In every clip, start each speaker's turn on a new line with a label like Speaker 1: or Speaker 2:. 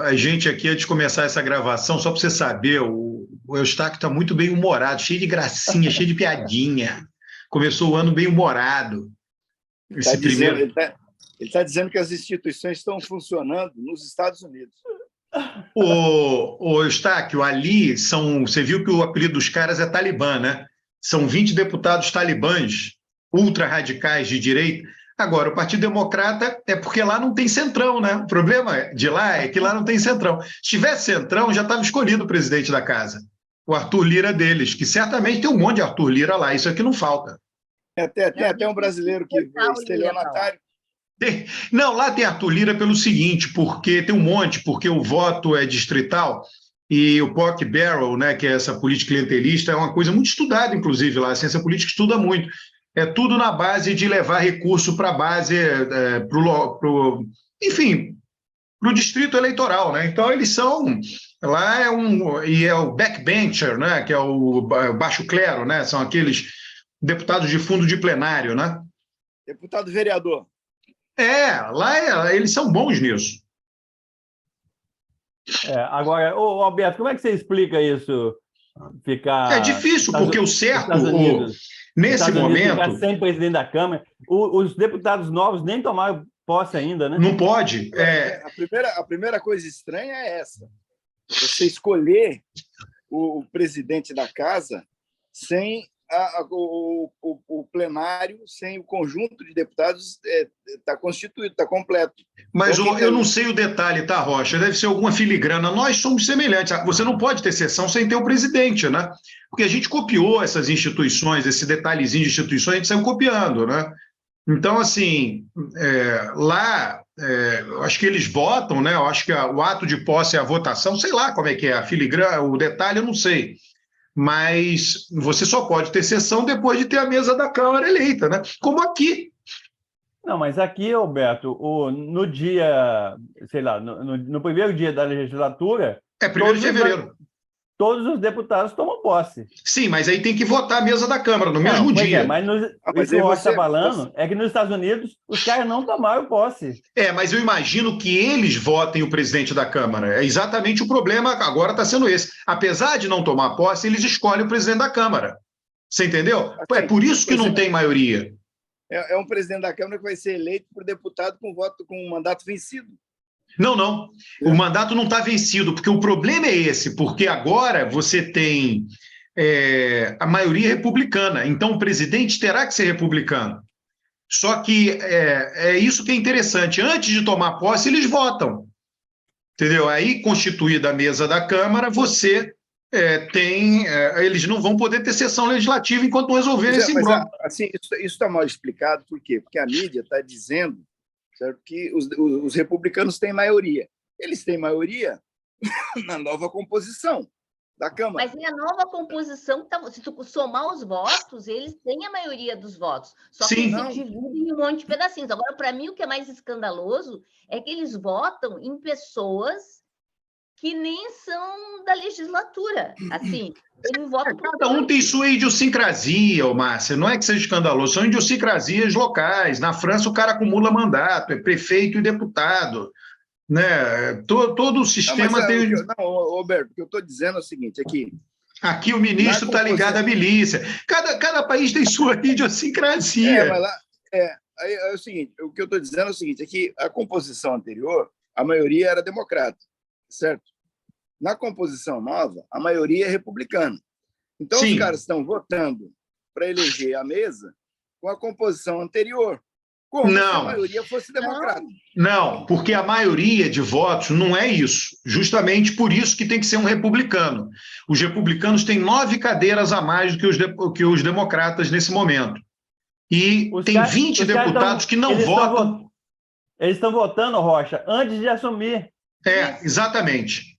Speaker 1: A gente aqui, antes de começar essa gravação, só para você saber, o Eustáquio está muito bem humorado, cheio de gracinha, cheio de piadinha. Começou o ano bem humorado.
Speaker 2: Ele está dizendo que as instituições estão funcionando nos Estados Unidos.
Speaker 1: O Eustáquio, ali você viu que o apelido dos caras é Talibã, né? São 20 deputados talibãs, ultra-radicais de direita. Agora, o Partido Democrata é porque lá não tem centrão, né? O problema de lá é que lá não tem centrão. Se tivesse centrão, já estava escolhido o presidente da casa, o Arthur Lira deles, que certamente tem um monte de Arthur Lira lá, isso aqui não falta.
Speaker 2: Tem até um brasileiro que é estelionatário.
Speaker 1: Não, lá tem Arthur Lira pelo seguinte, porque tem um monte, porque o voto é distrital e o pork barrel, né, que é essa política clientelista, é uma coisa muito estudada, inclusive, lá. A ciência política estuda muito. É tudo na base de levar recurso para a base, enfim, para o distrito eleitoral, né? Então, eles são... Lá é o backbencher, né, que é o baixo clero, né? São aqueles deputados de fundo de plenário, né?
Speaker 2: Deputado vereador.
Speaker 1: Lá eles são bons nisso.
Speaker 3: Agora, Alberto, como é que você explica isso?
Speaker 1: É difícil, porque o certo, nesse momento...
Speaker 3: Ficar sem presidente da Câmara, os deputados novos nem tomaram posse ainda, né?
Speaker 1: Não pode.
Speaker 2: A primeira coisa estranha é essa. Você escolher o presidente da casa sem o plenário, sem o conjunto de deputados está constituído, está completo.
Speaker 1: Mas então, eu não sei o detalhe, tá, Rocha? Deve ser alguma filigrana. Nós somos semelhantes. Você não pode ter sessão sem ter o presidente, né? Porque a gente copiou essas instituições, esse detalhezinho de instituições, a gente saiu copiando, né? Então, assim, lá, eu acho que eles votam, né? Eu acho que o ato de posse é a votação, sei lá como é que é, a filigrana, o detalhe eu não sei. Mas você só pode ter sessão depois de ter a mesa da Câmara eleita, né? Como aqui.
Speaker 3: Não, mas aqui, Alberto, no dia, sei lá, no primeiro dia da legislatura...
Speaker 1: É 1º de fevereiro.
Speaker 3: Todos os deputados tomam posse.
Speaker 1: Sim, mas aí tem que votar a mesa da Câmara no mesmo dia.
Speaker 3: Mas o que o Rocha está falando é que nos Estados Unidos os caras não tomaram posse.
Speaker 1: Mas eu imagino que eles votem o presidente da Câmara. É exatamente o problema, agora está sendo esse. Apesar de não tomar posse, eles escolhem o presidente da Câmara. Você entendeu? É por isso que não tem maioria.
Speaker 2: É um presidente da Câmara que vai ser eleito por deputado com um mandato vencido.
Speaker 1: Não. O mandato não está vencido, porque o problema é esse, porque agora você tem a maioria republicana, então o presidente terá que ser republicano. Só que é isso que é interessante. Antes de tomar posse, eles votam. Entendeu? Aí, constituída a mesa da Câmara, você eles não vão poder ter sessão legislativa enquanto não resolverem esse imbróglio.
Speaker 2: Assim, isso está mal explicado, por quê? Porque a mídia está dizendo, certo, que os republicanos têm maioria. Eles têm maioria na nova composição da Câmara.
Speaker 4: Mas a nova composição, se tu somar os votos, eles têm a maioria dos votos. Só que eles se dividem em um monte de pedacinhos. Agora, para mim, o que é mais escandaloso é que eles votam em pessoas que nem são da legislatura. Assim, eles votam...
Speaker 1: Cada um tem sua idiosincrasia, Márcia. Não é que seja escandaloso, são idiosincrasias locais. Na França, o cara acumula mandato, é prefeito e deputado. Né? Todo o sistema tem...
Speaker 2: Roberto, o que eu estou dizendo é o seguinte,
Speaker 1: aqui o ministro está ligado à milícia. Cada país tem sua idiosincrasia.
Speaker 2: Mas lá, é o seguinte, o que eu estou dizendo é o seguinte, é que a composição anterior, a maioria era democrata, certo? Na composição nova, a maioria é republicana. Então, os caras estão votando para eleger a mesa com a composição anterior, como se a maioria fosse democrata.
Speaker 1: Não, porque a maioria de votos não é isso. Justamente por isso que tem que ser um republicano. Os republicanos têm 9 cadeiras a mais do que os democratas nesse momento. E tem 20 deputados que não votam.
Speaker 3: Eles estão votando, Rocha, antes de assumir.
Speaker 1: Exatamente.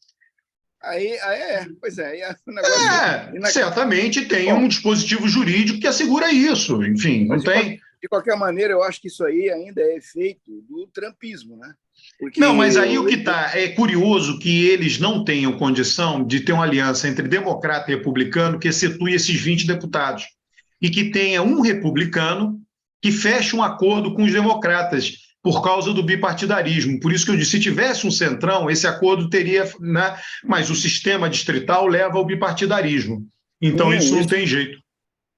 Speaker 2: Pois é. O negócio
Speaker 1: certamente tem um dispositivo jurídico que assegura isso. Enfim, não tem...
Speaker 2: De qualquer maneira, eu acho que isso aí ainda é efeito do trumpismo, né? Porque
Speaker 1: não, mas aí o que está... É curioso que eles não tenham condição de ter uma aliança entre democrata e republicano que situe esses 20 deputados. E que tenha um republicano que feche um acordo com os democratas. por causa do bipartidarismo. Por isso que eu disse, se tivesse um centrão, esse acordo teria, né? Mas o sistema distrital leva ao bipartidarismo. Então, isso não tem jeito.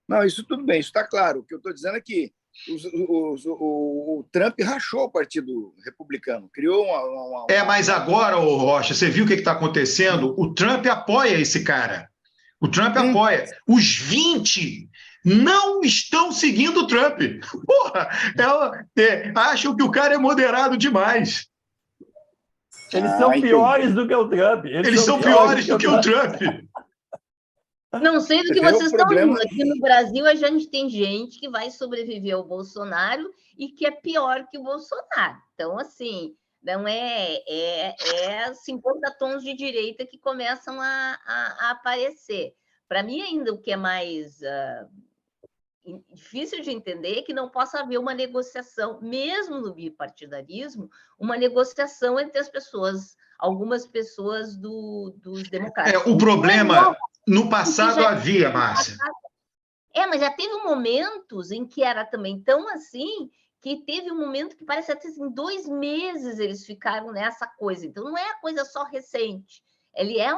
Speaker 2: Não, isso tudo bem, isso está claro. O que eu estou dizendo é que o Trump rachou o Partido Republicano, criou uma...
Speaker 1: Mas agora, ô Rocha, você viu o que está acontecendo? O Trump apoia esse cara. O Trump apoia. Os 20 não estão seguindo o Trump. Porra, acham que o cara é moderado demais.
Speaker 3: Eles são piores do que o Trump.
Speaker 1: Eles são piores do que o Trump.
Speaker 4: Não sei do que vocês estão rindo. Aqui no Brasil, a gente tem gente que vai sobreviver ao Bolsonaro e que é pior que o Bolsonaro. Então, assim, não é 50 tons de direita que começam a aparecer. Para mim, ainda o que é mais difícil de entender é que não possa haver uma negociação, mesmo no bipartidarismo, uma negociação entre as pessoas, algumas pessoas dos democratas.
Speaker 1: O problema... No passado havia, Márcia.
Speaker 4: Mas já teve momentos em que era também tão assim, que teve um momento que parece até assim, 2 meses eles ficaram nessa coisa. Então, não é a coisa só recente. Ele é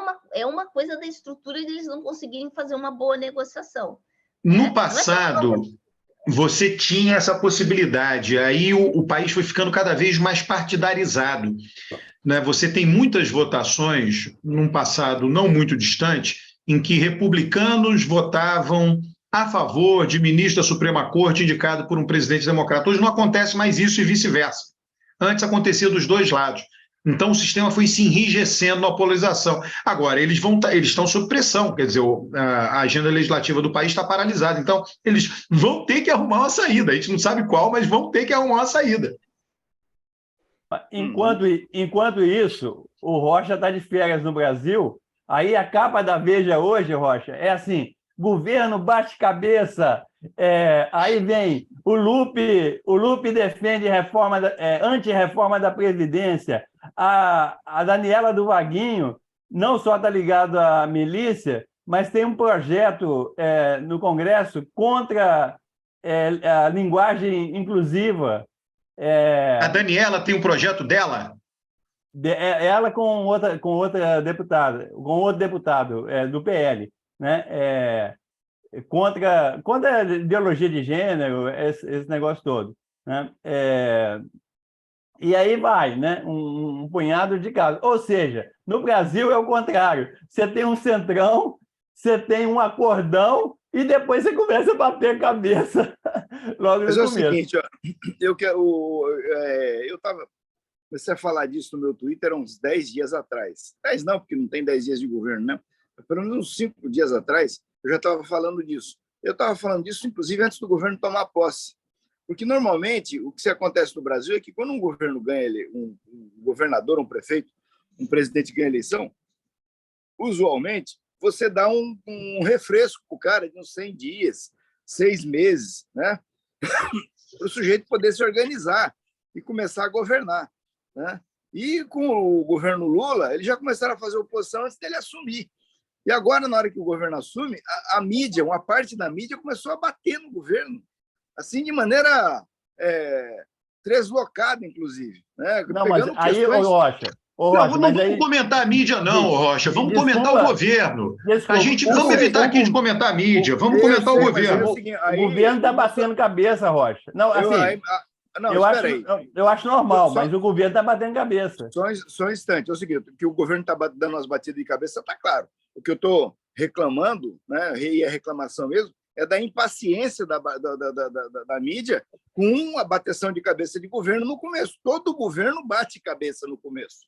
Speaker 4: uma coisa da estrutura de eles não conseguirem fazer uma boa negociação.
Speaker 1: No passado, você tinha essa possibilidade. Aí o país foi ficando cada vez mais partidarizado. Né? Você tem muitas votações, num passado não muito distante, em que republicanos votavam a favor de ministro da Suprema Corte indicado por um presidente democrata. Hoje não acontece mais isso e vice-versa. Antes acontecia dos dois lados. Então, o sistema foi se enrijecendo na polarização. Agora, eles estão sob pressão, quer dizer, a agenda legislativa do país está paralisada. Então, eles vão ter que arrumar uma saída. A gente não sabe qual, mas vão ter que arrumar uma saída.
Speaker 3: Enquanto isso, o Rocha está de férias no Brasil. Aí a capa da Veja hoje, Rocha, é assim: governo bate cabeça. Aí vem o Lupe defende anti-reforma da Previdência. A Daniela do Vaguinho não só está ligado à milícia, mas tem um projeto no Congresso contra a linguagem inclusiva.
Speaker 1: A Daniela tem um projeto dela?
Speaker 3: Ela com outra deputada, com outro deputado do PL, né? Contra a ideologia de gênero, esse negócio todo, né? E aí vai, né? Um punhado de casos. Ou seja, no Brasil é o contrário. Você tem um centrão, você tem um acordão e depois você começa a bater a cabeça logo no começo.
Speaker 2: Mas é o seguinte, eu comecei a falar disso no meu Twitter há uns 10 dias atrás. 10 não, porque não tem 10 dias de governo, né? Pelo menos uns 5 dias atrás, eu já estava falando disso. Eu estava falando disso, inclusive, antes do governo tomar posse. Porque, normalmente, o que acontece no Brasil é que, quando um governo ganha, um governador, um prefeito, um presidente ganha eleição, usualmente, você dá um refresco para o cara de uns 100 dias, 6 meses, né? Para o sujeito poder se organizar e começar a governar. Né? E com o governo Lula, eles já começaram a fazer oposição antes dele assumir. E agora, na hora que o governo assume, a mídia, uma parte da mídia, começou a bater no governo, assim, de maneira deslocada, inclusive. Né?
Speaker 3: Não, mas aí, Rocha...
Speaker 1: Não vamos comentar a mídia, não, Rocha. Vamos comentar o governo. Vamos evitar aqui de comentar a mídia. Vamos comentar o governo.
Speaker 3: O governo está batendo cabeça, Rocha. Não, assim... Eu acho normal, mas o governo está batendo cabeça.
Speaker 2: Só um instante. É o seguinte, que o governo está dando umas batidas de cabeça, está claro. O que eu estou reclamando, né, e a reclamação mesmo, é da impaciência da mídia com a bateção de cabeça de governo no começo. Todo governo bate cabeça no começo.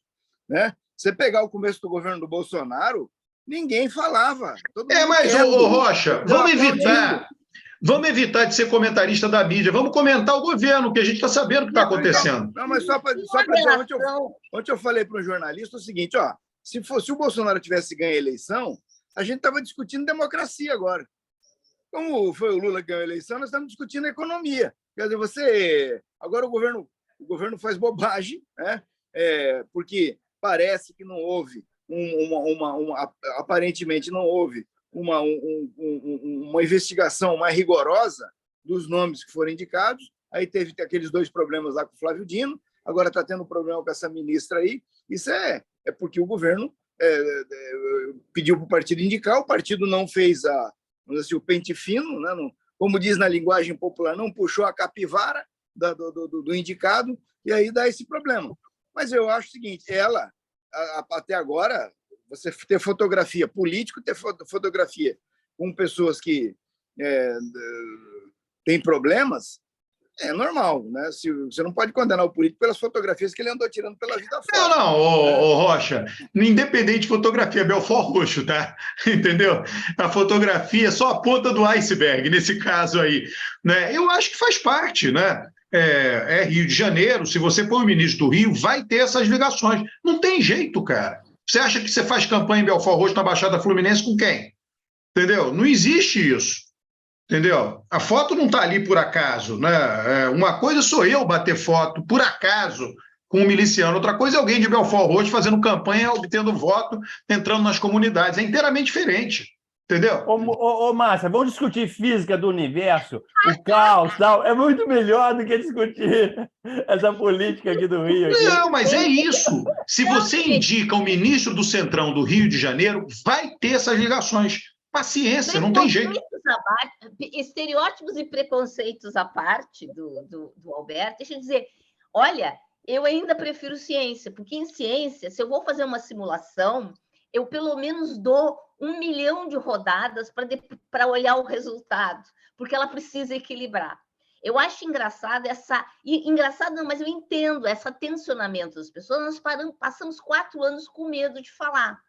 Speaker 2: Né? Você pegar o começo do governo do Bolsonaro, ninguém falava.
Speaker 1: Mas, Rocha, vamos evitar de ser comentarista da mídia. Vamos comentar o governo, que a gente está sabendo o que está acontecendo.
Speaker 2: Não, mas só para dizer, ontem eu falei para um jornalista o seguinte, se o Bolsonaro tivesse ganho a eleição, a gente estava discutindo democracia agora. Como foi o Lula que ganhou a eleição, nós estamos discutindo economia. Quer dizer, agora o governo faz bobagem, né? Porque parece que não houve aparentemente não houve uma investigação mais rigorosa dos nomes que foram indicados, aí teve aqueles 2 problemas lá com o Flávio Dino, agora está tendo um problema com essa ministra aí. Isso é porque o governo pediu para o partido indicar, o partido não fez o pente fino, né? Não, como diz na linguagem popular, não puxou a capivara do indicado, e aí dá esse problema. Mas eu acho o seguinte, até agora, você ter fotografia político, ter fotografia com pessoas que têm problemas, é normal, né? Você não pode condenar o político pelas fotografias que ele andou tirando pela vida fora.
Speaker 1: Não, ô, Rocha, independente de fotografia, Belfort Roxo, tá? Entendeu? A fotografia é só a ponta do iceberg, nesse caso aí, né? Eu acho que faz parte, né? Rio de Janeiro, se você for o ministro do Rio, vai ter essas ligações. Não tem jeito, cara. Você acha que você faz campanha em Belfort Roxo na Baixada Fluminense com quem? Entendeu? Não existe isso. Entendeu? A foto não está ali por acaso, né? Uma coisa sou eu bater foto por acaso com um miliciano, outra coisa é alguém de Belfort Roxo fazendo campanha, obtendo voto, entrando nas comunidades. É inteiramente diferente, entendeu?
Speaker 3: Ô, Márcia, vamos discutir física do universo, o caos, tal. É muito melhor do que discutir essa política aqui do Rio. Aqui.
Speaker 1: Não, mas é isso. Se você indica o ministro do Centrão do Rio de Janeiro, vai ter essas ligações. Paciência, não tem jeito.
Speaker 4: Estereótipos e preconceitos à parte do Alberto, deixa eu dizer, olha, eu ainda prefiro ciência, porque em ciência, se eu vou fazer uma simulação, eu pelo menos dou 1 milhão de rodadas para olhar o resultado, porque ela precisa equilibrar. Eu acho engraçado engraçado não, mas eu entendo esse tensionamento das pessoas. Nós passamos 4 anos com medo de falar.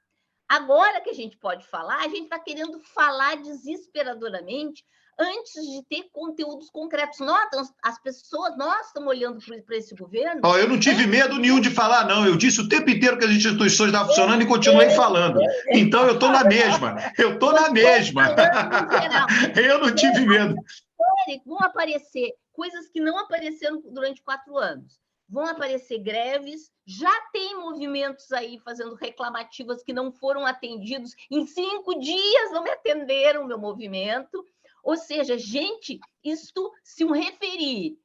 Speaker 4: Agora que a gente pode falar, a gente está querendo falar desesperadoramente antes de ter conteúdos concretos. Nós, as pessoas, nós estamos olhando para esse governo...
Speaker 1: Eu não tive medo nenhum de falar, não. Eu disse o tempo inteiro que as instituições estavam funcionando e continuei falando. Então, eu estou na mesma. Eu estou na mesma. Eu não tive medo.
Speaker 4: Vão aparecer coisas que não apareceram durante 4 anos. Vão aparecer greves, já tem movimentos aí fazendo reclamativas que não foram atendidos. Em 5 dias não me atenderam o meu movimento. Ou seja, gente, isto, se um referi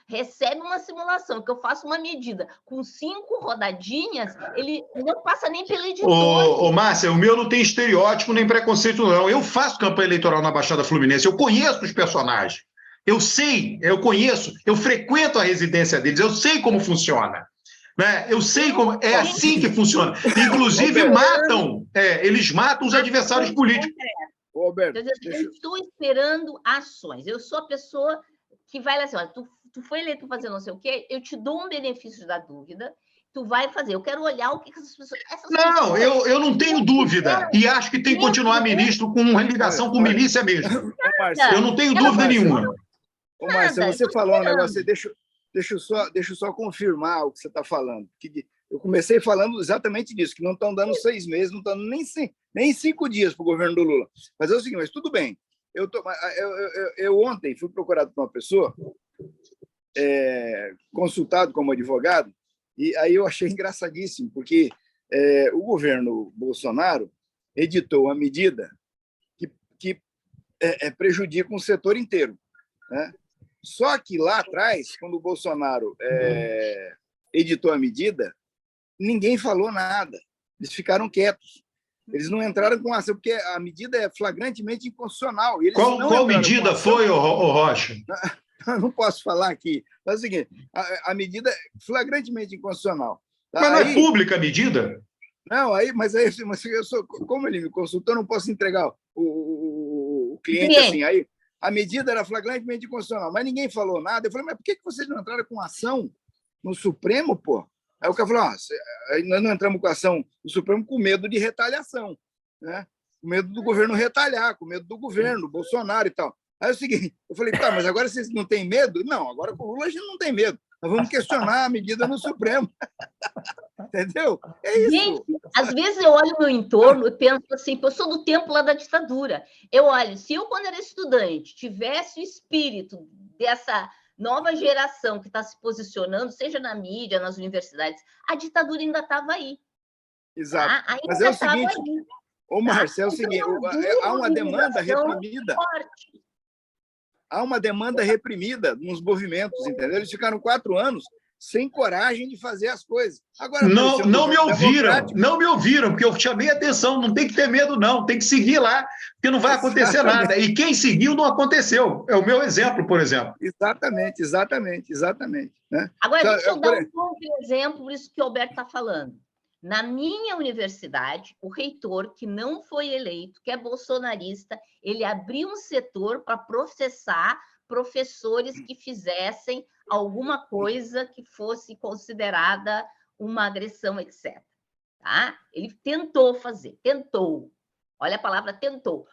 Speaker 4: recebe uma simulação, que eu faço uma medida com 5 rodadinhas, ele não passa nem pelo editor.
Speaker 1: Ô, Márcia, o meu não tem estereótipo nem preconceito, não. Eu faço campanha eleitoral na Baixada Fluminense, eu conheço os personagens. Eu sei, eu conheço, eu frequento a residência deles, eu sei como funciona. Né? Eu sei como é assim que funciona. Inclusive, eles matam os adversários políticos.
Speaker 2: Roberto,
Speaker 4: eu estou esperando ações. Eu sou a pessoa que vai lá assim, olha, tu foi eleito fazer não sei o quê, eu te dou um benefício da dúvida, tu vai fazer. Eu quero olhar o que essas pessoas...
Speaker 1: Eu não tenho dúvida. E acho que tem que continuar ministro com ligação com milícia mesmo. Eu não tenho dúvida nenhuma.
Speaker 2: Ô, Márcia, você falou um negócio, deixa eu só confirmar o que você está falando. Eu comecei falando exatamente disso, que não estão dando 6 meses, não estão dando nem 5 dias para o governo do Lula. Mas é o seguinte, mas tudo bem. Eu ontem fui procurado por uma pessoa, consultado como advogado, e aí eu achei engraçadíssimo, porque o governo Bolsonaro editou uma medida que prejudica um setor inteiro, né? Só que lá atrás, quando o Bolsonaro editou a medida, ninguém falou nada. Eles ficaram quietos. Eles não entraram com ação, porque a medida é flagrantemente inconstitucional.
Speaker 1: Qual medida foi, Rocha?
Speaker 2: Não posso falar aqui. Mas é o seguinte, a medida é flagrantemente inconstitucional.
Speaker 1: Tá? Mas não é pública a medida?
Speaker 2: Não, mas como ele me consultou, eu não posso entregar o cliente assim. Aí a medida era flagrantemente inconstitucional, mas ninguém falou nada. Eu falei, mas por que vocês não entraram com ação no Supremo, pô? Aí o cara falou, nós não entramos com ação no Supremo com medo de retaliação, né? Com medo do governo retalhar, com medo do governo, Bolsonaro e tal. Aí é o seguinte, eu falei, tá, mas agora vocês não têm medo? Não, agora com o Lula a gente não tem medo. Nós vamos questionar a medida no Supremo. Entendeu? É isso.
Speaker 4: Gente, às vezes eu olho no meu entorno e penso assim, eu sou do tempo lá da ditadura. Eu olho, se eu, quando era estudante, tivesse o espírito dessa nova geração que está se posicionando, seja na mídia, nas universidades, a ditadura ainda estava aí.
Speaker 2: Exato. Tá? Mas é o seguinte, ô Márcia, é o seguinte, há uma demanda reprimida. há uma demanda reprimida nos movimentos, entendeu? Eles ficaram 4 anos sem coragem de fazer as coisas. Agora,
Speaker 1: não me ouviram, porque eu chamei a atenção, não tem que ter medo, não, tem que seguir lá, porque não vai acontecer nada. E quem seguiu não aconteceu. É o meu exemplo, por exemplo.
Speaker 2: Exatamente. Né?
Speaker 4: Agora, deixa eu dar um outro exemplo, por isso que o Alberto está falando. Na minha universidade, o reitor, que não foi eleito, que é bolsonarista, ele abriu um setor para processar professores que fizessem alguma coisa que fosse considerada uma agressão, etc. Tá? Ele tentou fazer, tentou. Olha a palavra tentou.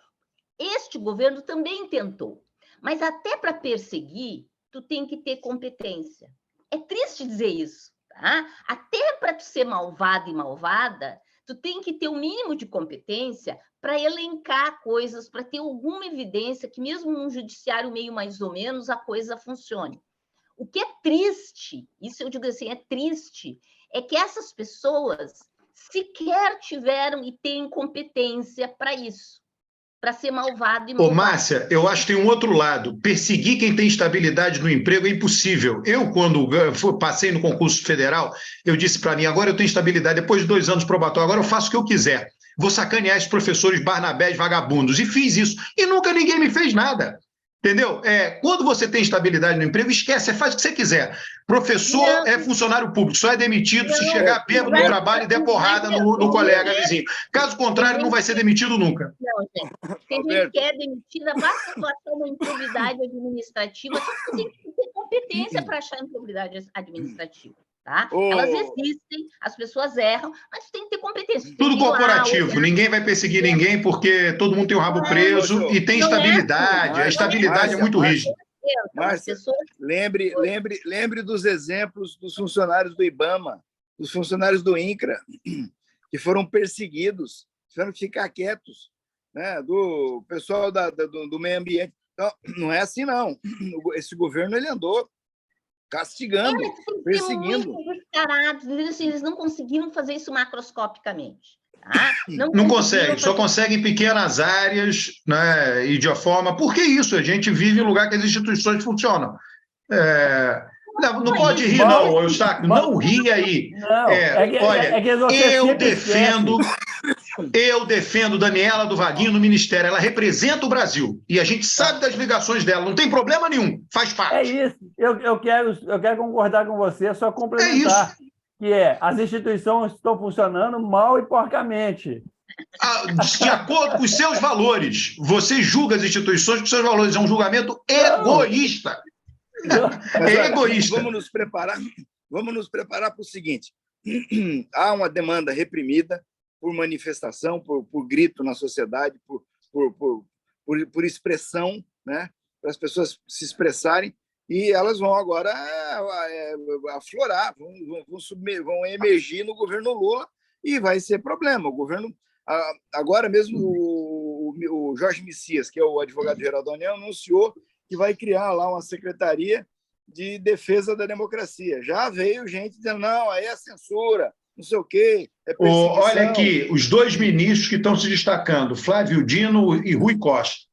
Speaker 4: Este governo também tentou. Mas até para perseguir, tu tem que ter competência. É triste dizer isso. Tá? Até para tu ser malvado e malvada, tu tem que ter o mínimo de competência para elencar coisas, para ter alguma evidência que mesmo num judiciário meio mais ou menos a coisa funcione. O que é triste, isso eu digo assim, é triste, é que essas pessoas sequer tiveram e têm competência para isso, para ser malvado e malvado.
Speaker 1: Ô, Márcia, eu acho que tem um outro lado. Perseguir quem tem estabilidade no emprego é impossível. Eu, quando passei no concurso federal, eu disse para mim, agora eu tenho estabilidade, depois de 2 anos probatório, agora eu faço o que eu quiser. Vou sacanear esses professores barnabés vagabundos. E fiz isso. E nunca ninguém me fez nada. Entendeu? Quando você tem estabilidade no emprego, esquece, você faz o que você quiser. Professor é funcionário público, só é demitido se chegar bêbado no trabalho e der porrada no colega vizinho. Caso contrário, não vai ser demitido nunca.
Speaker 4: Não, gente. Tem gente que é demitida, basta tu achar uma improbidade administrativa, só que tu tem que ter competência para achar improbidade administrativa. Tá? Elas existem, as pessoas erram, mas tem que ter competência.
Speaker 1: Tudo corporativo, ninguém vai perseguir ninguém porque todo mundo tem o rabo preso e tem estabilidade. A estabilidade é muito rígida.
Speaker 2: Márcia, lembre dos exemplos dos funcionários do IBAMA, dos funcionários do INCRA, que foram perseguidos, tiveram que ficar quietos, né? Do pessoal do meio ambiente. Então, não é assim, não. Esse governo ele andou castigando, perseguindo.
Speaker 4: Assim, eles não conseguiram fazer isso macroscopicamente. Tá?
Speaker 1: Não conseguem, só conseguem em pequenas áreas, né, e de forma... Por que isso? A gente vive em um lugar que as instituições funcionam. Não pode rir, não, Eustáquio. Não ri aí. Olha, eu defendo Daniela do Vaguinho no Ministério. Ela representa o Brasil. E a gente sabe das ligações dela. Não tem problema nenhum. Faz parte.
Speaker 3: É isso. Eu quero concordar com você, só complementar. As instituições estão funcionando mal e porcamente.
Speaker 1: De acordo com os seus valores. Você julga as instituições com os seus valores. É um julgamento egoísta. É egoísta.
Speaker 2: Vamos nos preparar para o seguinte. Há uma demanda reprimida por manifestação, por grito na sociedade, por expressão, né? Para as pessoas se expressarem, e elas vão agora aflorar, vão emergir no governo Lula, e vai ser problema. O governo, agora mesmo, o Jorge Messias, que é o advogado-geral da União, anunciou que vai criar lá uma secretaria de defesa da democracia. Já veio gente dizendo, não, aí é censura, não sei o quê, é perseguição.
Speaker 1: Olha aqui, os 2 ministros que estão se destacando, Flávio Dino e Rui Costa.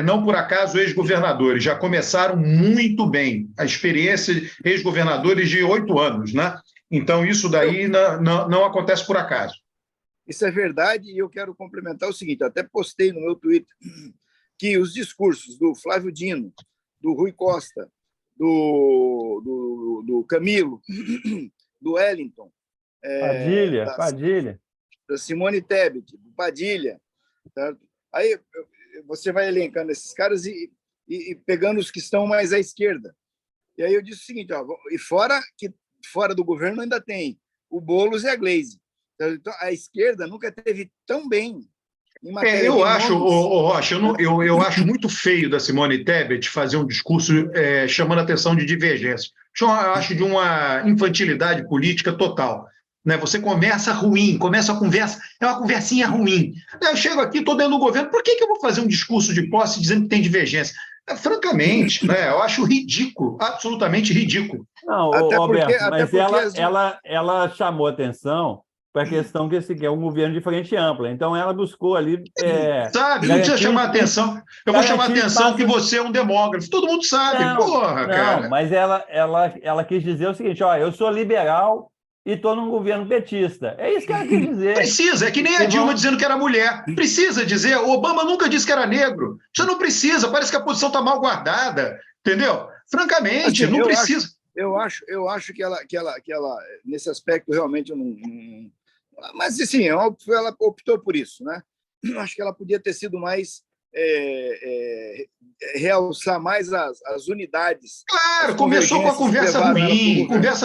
Speaker 1: Não por acaso ex-governadores, já começaram muito bem. A experiência de ex-governadores de 8 anos, né? Então, isso daí não acontece por acaso.
Speaker 2: Isso é verdade, e eu quero complementar o seguinte, eu até postei no meu Twitter, que os discursos do Flávio Dino, do Rui Costa, do Camilo, do Wellington,
Speaker 3: Padilha,
Speaker 2: da Simone Tebet, do Padilha, certo? Aí você vai elencando esses caras e pegando os que estão mais à esquerda. E aí eu disse o seguinte, e fora do governo ainda tem o Boulos e a Gleisi. Então, a esquerda nunca teve tão bem.
Speaker 1: Eu acho, Rocha, eu acho muito feio da Simone Tebet fazer um discurso chamando a atenção de divergência. Eu acho de uma infantilidade política total. Né? Você começa a conversa, é uma conversinha ruim. Eu chego aqui, estou dentro do governo, por que eu vou fazer um discurso de posse dizendo que tem divergência? Francamente, né? Eu acho ridículo, absolutamente ridículo.
Speaker 3: Não, Alberto, mas ela chamou atenção para a questão que esse quer um governo de frente ampla. Então, ela buscou ali...
Speaker 1: Sabe, não precisa chamar atenção. Eu vou chamar atenção que você é um demógrafo. Todo mundo sabe, porra, cara.
Speaker 3: Não, mas ela quis dizer o seguinte, ó, eu sou liberal e estou num governo petista. É isso que ela quis dizer.
Speaker 1: Precisa, é que nem a Dilma dizendo que era mulher. Precisa dizer, o Obama nunca disse que era negro. Você não precisa, parece que a posição está mal guardada, entendeu? Francamente,
Speaker 2: assim,
Speaker 1: não precisa.
Speaker 2: Eu acho que ela, nesse aspecto, realmente, eu não... Mas, assim, ela optou por isso, né? Acho que ela podia ter sido mais... realçar mais as unidades.
Speaker 1: Claro, começou com a conversa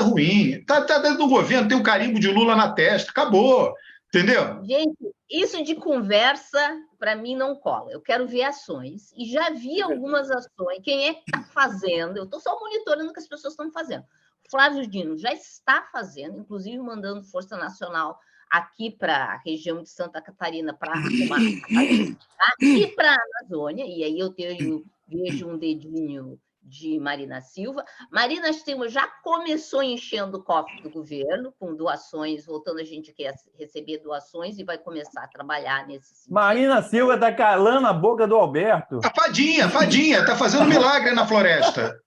Speaker 1: ruim. Está dentro do governo, tem um carimbo de Lula na testa, acabou, entendeu?
Speaker 4: Gente, isso de conversa, para mim, não cola. Eu quero ver ações. E já vi algumas ações. Quem é que está fazendo? Eu estou só monitorando o que as pessoas estão fazendo. O Flávio Dino já está fazendo, inclusive mandando Força Nacional aqui para a região de Santa Catarina para arrumar aqui para a Amazônia, e aí eu vejo um dedinho de Marina Silva. Marina Silva já começou enchendo o cofre do governo, com doações, voltando a gente aqui a receber doações, e vai começar a trabalhar nesse sentido.
Speaker 3: Marina Silva está calando a boca do Alberto.
Speaker 1: A fadinha, está fazendo milagre na floresta.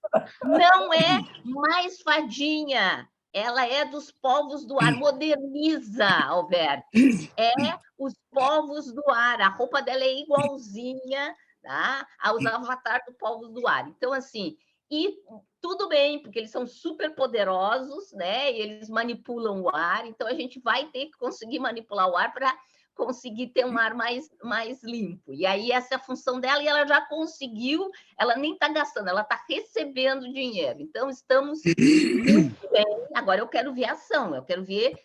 Speaker 4: Não é mais fadinha. Ela é dos povos do ar, moderniza, Alberto. É os povos do ar. A roupa dela é igualzinha, tá, aos avatares do povos do ar. Então, assim, e tudo bem, porque eles são super poderosos, né? E eles manipulam o ar, então a gente vai ter que conseguir manipular o ar para conseguir ter um ar mais limpo. E aí essa é a função dela, e ela já conseguiu, ela nem está gastando, ela está recebendo dinheiro. Então, estamos muito bem. Agora eu quero ver ação, eu quero ver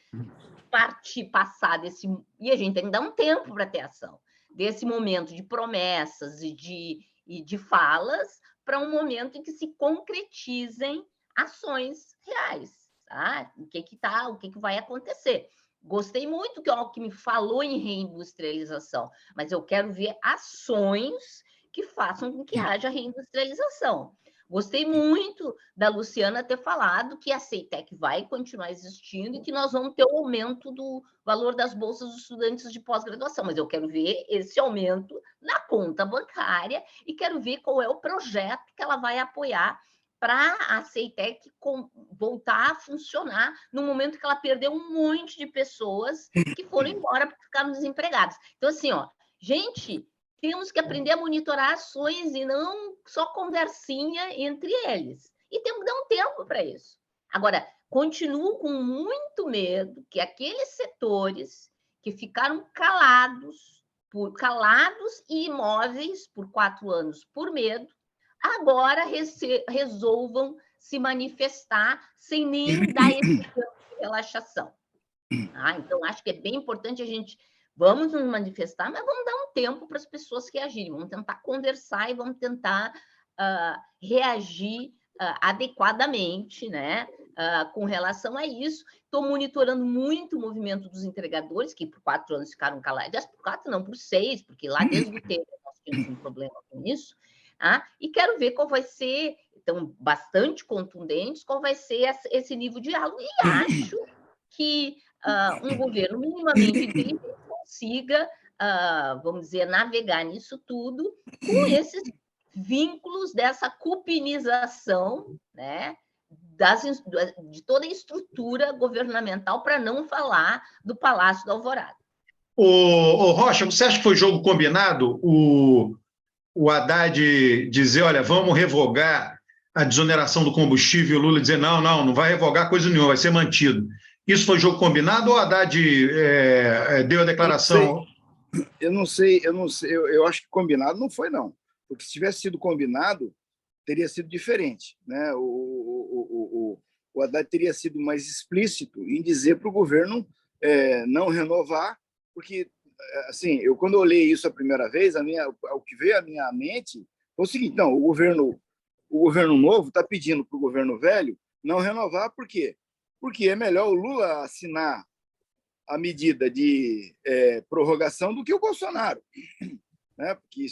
Speaker 4: passar desse... E a gente tem que dar um tempo para ter ação. Desse momento de promessas e de falas para um momento em que se concretizem ações reais. Tá? O que vai acontecer? Gostei muito que o Alckmin falou em reindustrialização, mas eu quero ver ações que façam com que haja reindustrialização. Gostei muito da Luciana ter falado que a CEITEC vai continuar existindo e que nós vamos ter o aumento do valor das bolsas dos estudantes de pós-graduação, mas eu quero ver esse aumento na conta bancária e quero ver qual é o projeto que ela vai apoiar para a CEITEC voltar a funcionar no momento que ela perdeu um monte de pessoas que foram embora porque ficaram desempregadas. Então, assim, ó, gente, temos que aprender a monitorar ações e não só conversinha entre eles. E temos que dar um tempo para isso. Agora, continuo com muito medo que aqueles setores que ficaram calados e imóveis por 4 anos por medo, agora resolvam se manifestar sem nem dar esse tempo de relaxação. Então, acho que é bem importante a gente... Vamos nos manifestar, mas vamos dar um tempo para as pessoas reagirem. Vamos tentar conversar e vamos tentar reagir adequadamente, né? Com relação a isso. Estou monitorando muito o movimento dos entregadores, que por 4 anos ficaram calados. Por 4 não, por 6, porque lá desde o tempo nós tínhamos um problema com isso. E quero ver qual vai ser, então, bastante contundentes, qual vai ser esse nível de diálogo. E acho que um governo minimamente inteligente consiga, vamos dizer, navegar nisso tudo com esses vínculos dessa cupinização, né, de toda a estrutura governamental, para não falar do Palácio da Alvorada.
Speaker 1: Ô, Rocha, você acha que foi jogo combinado o Haddad dizer, olha, vamos revogar a desoneração do combustível, e o Lula dizer, não vai revogar coisa nenhuma, vai ser mantido. Isso foi jogo combinado ou o Haddad deu a declaração?
Speaker 2: Eu não sei, eu acho que combinado não foi, não. Porque se tivesse sido combinado, teria sido diferente, né? O Haddad teria sido mais explícito em dizer para o governo não renovar, porque, assim, quando eu olhei isso a primeira vez, o que veio à minha mente foi o seguinte: não, o governo novo está pedindo para o governo velho não renovar, por quê? Porque é melhor o Lula assinar a medida de prorrogação do que o Bolsonaro, né? Porque